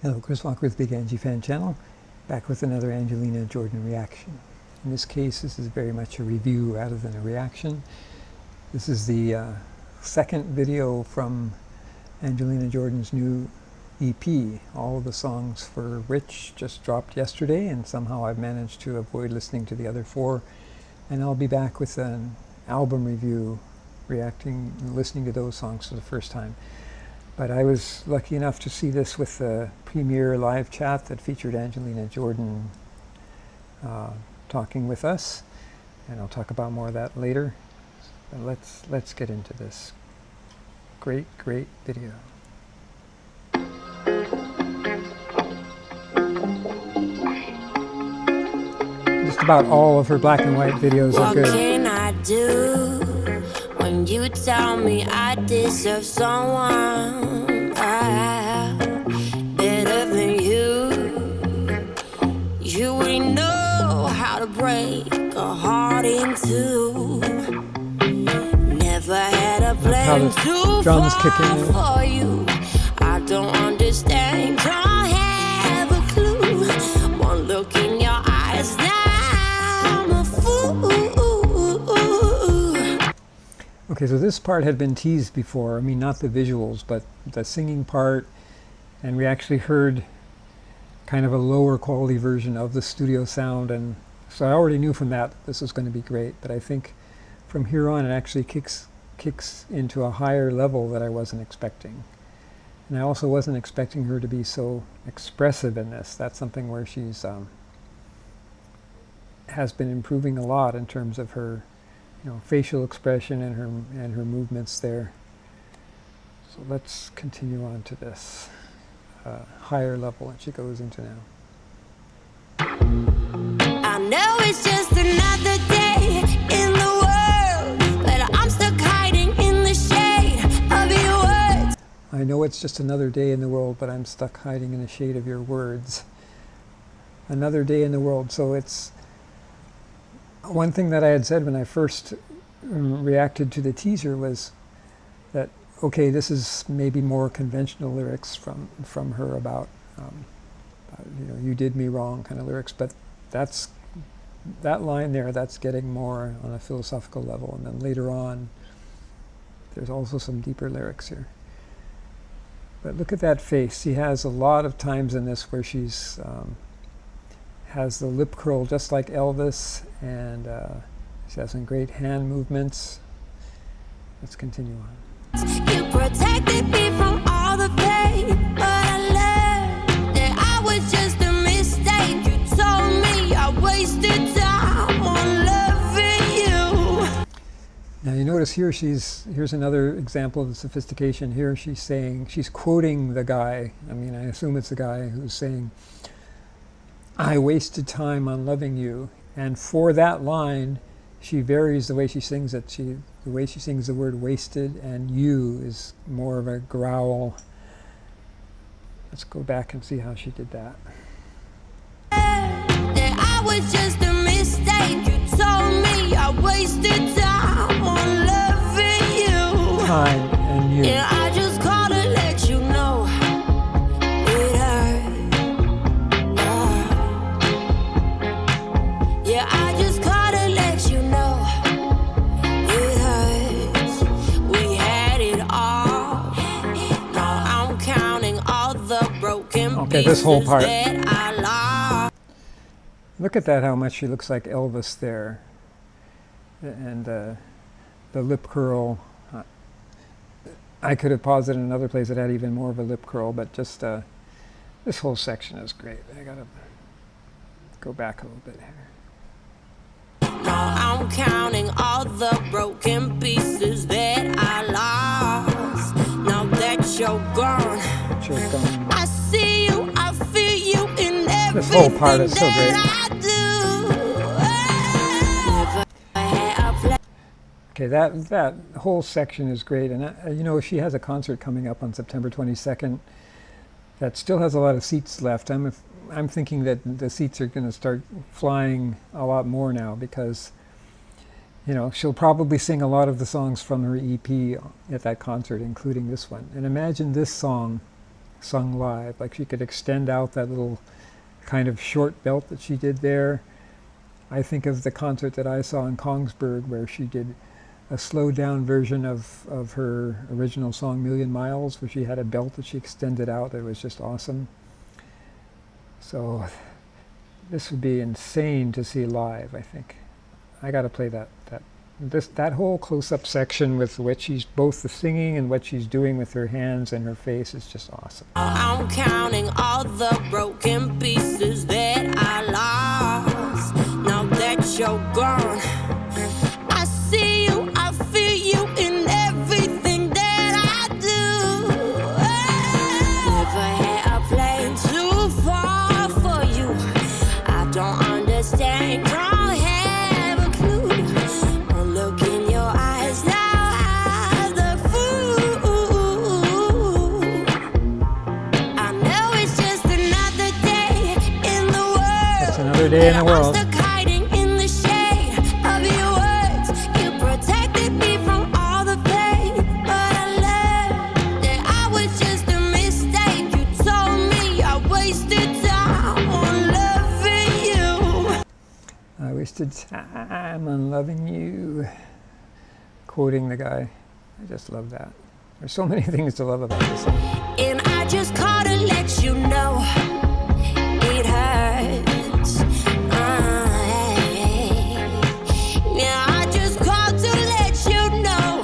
Hello, Chris Walker with Big Angie Fan Channel, back with another Angelina Jordan reaction. In this case, this is very much a review rather than a reaction. This is the second video from Angelina Jordan's new EP. All of the songs for Rich just dropped yesterday, and somehow I've managed to avoid listening to the other four. And I'll be back with an album review, listening to those songs for the first time. But I was lucky enough to see this with the premiere live chat that featured Angelina Jordan talking with us, and I'll talk about more of that later. But let's get into this great video. Just about all of her black and white videos are good. What can I do when you tell me I deserve someone better than you? You already know how to break a heart in two. Never had a plan to fall for you. I don't understand, don't have a clue. One look in your eyes, now I'm a fool. Okay, so this part had been teased before. I mean, not the visuals, but the singing part, and we actually heard kind of a lower quality version of the studio sound, and so I already knew from that this was going to be great, but I think from here on it actually kicks into a higher level that I wasn't expecting. And I also wasn't expecting her to be so expressive in this. That's something where she's has been improving a lot in terms of her facial expression and her movements there. So let's continue on to this higher level that she goes into now. I know it's just another day in the world, but I'm stuck hiding in the shade of your words. I know it's just another day in the world, but I'm stuck hiding in the shade of your words. Another day in the world. So it's one thing that I had said when I first reacted to the teaser was that, okay, this is maybe more conventional lyrics from her about you did me wrong kind of lyrics, but that line there, that's getting more on a philosophical level. And then later on there's also some deeper lyrics here. But look at that face. She has a lot of times in this where she's has the lip curl just like Elvis, and she has some great hand movements. Let's continue on. You protected me from all the pain, but I learned that I was just a mistake. You told me I wasted time on loving you. Now you notice here here's another example of the sophistication. Here she's quoting the guy. I mean, I assume it's the guy who's saying, I wasted time on loving you. And for that line, she varies the way she sings it. The way she sings the word wasted, and you is more of a growl. Let's go back and see how she did that. I was just a mistake. You told me I wasted time on loving you. Time and you. Yeah, I just called to let you know it hurt. Yeah, I just called to let you know it hurts. We had it all. Now I'm counting all the broken this whole part. that I lost. Look at that, how much she looks like Elvis there. And the lip curl. I could have paused it in another place that had even more of a lip curl, but just this whole section is great. I gotta go back a little bit here. Now I'm counting all the broken pieces that I lost. Now that you're gone, I see you, I feel you in everything. This whole part is so great. that I do. Okay, that whole section is great, and she has a concert coming up on September 22nd that still has a lot of seats left. I'm thinking that the seats are going to start flying a lot more now, because she'll probably sing a lot of the songs from her EP at that concert, including this one. And imagine this song sung live. Like she could extend out that little kind of short belt that she did there. I think of the concert that I saw in Kongsberg where she did a slowed down version of her original song Million Miles, where she had a belt that she extended out. It was just awesome. So this would be insane to see live, I think. I got to play that whole close-up section with what she's both the singing and what she's doing with her hands and her face is just awesome. I'm counting all the broken pieces that I lost. Now that you're gone, I see you, I feel you in everything that I do. Never had a plane too far for you. I don't understand, don't have a clue. One look in your eyes, now I'm the fool. I know it's just another day in the world. It's another day in the world. I'm stuck hiding in the shade of your words. You protected me from all the pain, but I learned that I was just a mistake. You told me I wasted time on loving you. I wasted time on loving you. Quoting the guy. I just love that. There's so many things to love about this song. And I just called to let you know it hurts. Yeah, I just called to let you know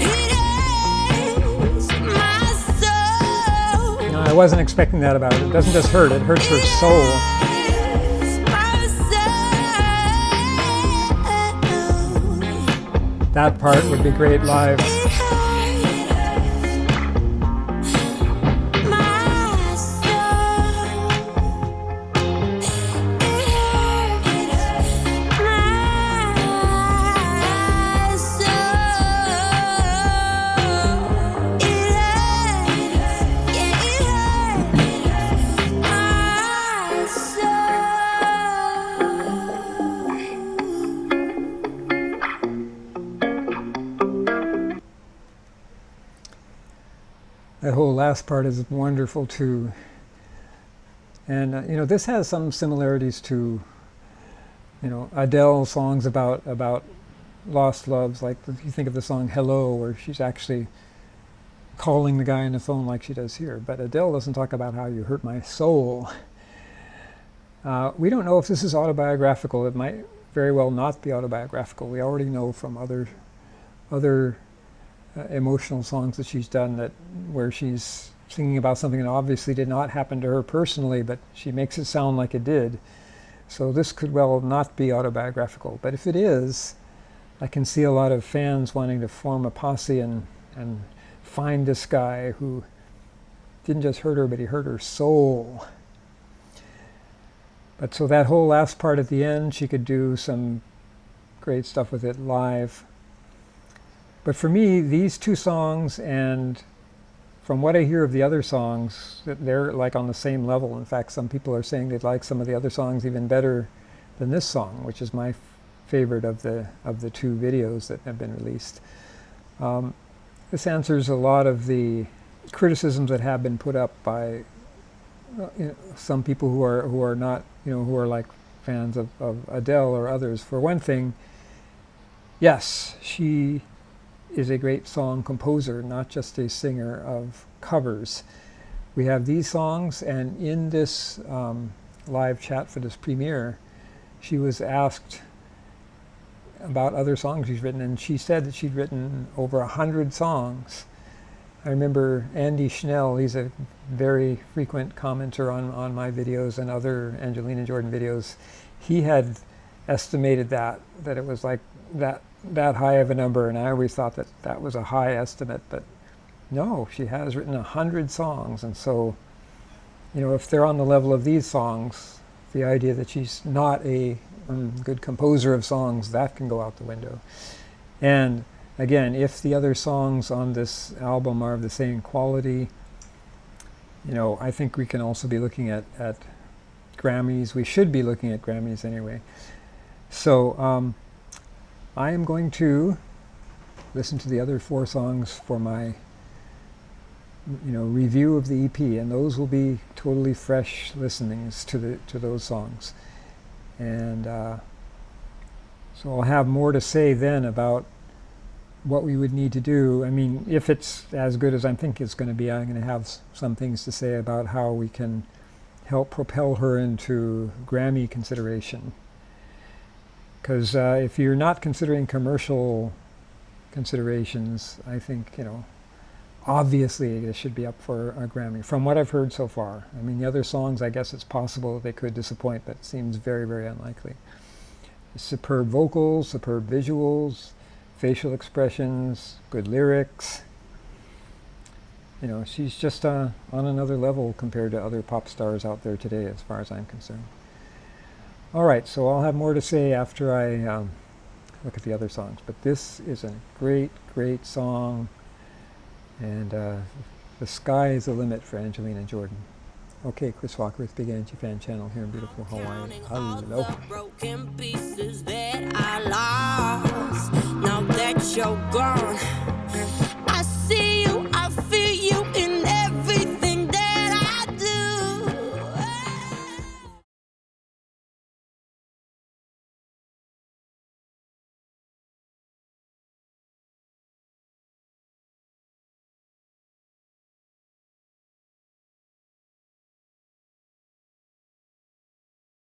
it hurts my soul. You know, I wasn't expecting that about it. It doesn't just hurt, it hurts her soul. Hurts my soul. That part would be great live. It hurts my soul. It hurts my soul. It hurts, yeah, it hurts my soul. That whole last part is wonderful too. And you know, this has some similarities to, you know, Adele songs about lost loves. Like if you think of the song Hello, where she's actually calling the guy on the phone like she does here. But Adele doesn't talk about how you hurt my soul. We don't know if this is autobiographical. It might very well not be autobiographical. We already know from other emotional songs that she's done that where she's singing about something that obviously did not happen to her personally, but she makes it sound like it did. So this could well not be autobiographical. But if it is, I can see a lot of fans wanting to form a posse and find this guy who didn't just hurt her, but he hurt her soul. But so that whole last part at the end, she could do some great stuff with it live. But for me, these two songs, and from what I hear of the other songs, they're like on the same level. In fact, some people are saying they'd like some of the other songs even better than this song, which is my favorite of the two videos that have been released. This answers a lot of the criticisms that have been put up by some people who are not, who are like fans of Adele or others. For one thing, yes, she is a great song composer, not just a singer of covers. We have these songs, and in this live chat for this premiere, she was asked about other songs she's written, and she said that she'd written over 100 songs. I remember Andy Schnell, he's a very frequent commenter on my videos and other Angelina Jordan videos. He had estimated that it was like that high of a number, and I always thought that was a high estimate, but no, she has written 100 songs. And so, if they're on the level of these songs, the idea that she's not a good composer of songs, that can go out the window. And again, if the other songs on this album are of the same quality, I think we can also be looking at Grammys. We should be looking at Grammys anyway. So I am going to listen to the other 4 songs for my review of the EP, and those will be totally fresh listenings to those songs. And so I'll have more to say then about what we would need to do. I mean, if it's as good as I think it's going to be, I'm going to have some things to say about how we can help propel her into Grammy consideration. Because if you're not considering commercial considerations, I think, obviously this should be up for a Grammy, from what I've heard so far. I mean, the other songs, I guess it's possible they could disappoint, but it seems very, very unlikely. Superb vocals, superb visuals, facial expressions, good lyrics. She's just on another level compared to other pop stars out there today, as far as I'm concerned. All right, so I'll have more to say after I look at the other songs. But this is a great, great song, and the sky is the limit for Angelina Jordan. Okay, Chris Walker with Big Angie Fan Channel here in beautiful Hawaii. Hello. Broken pieces that I lost. Now that you're gone,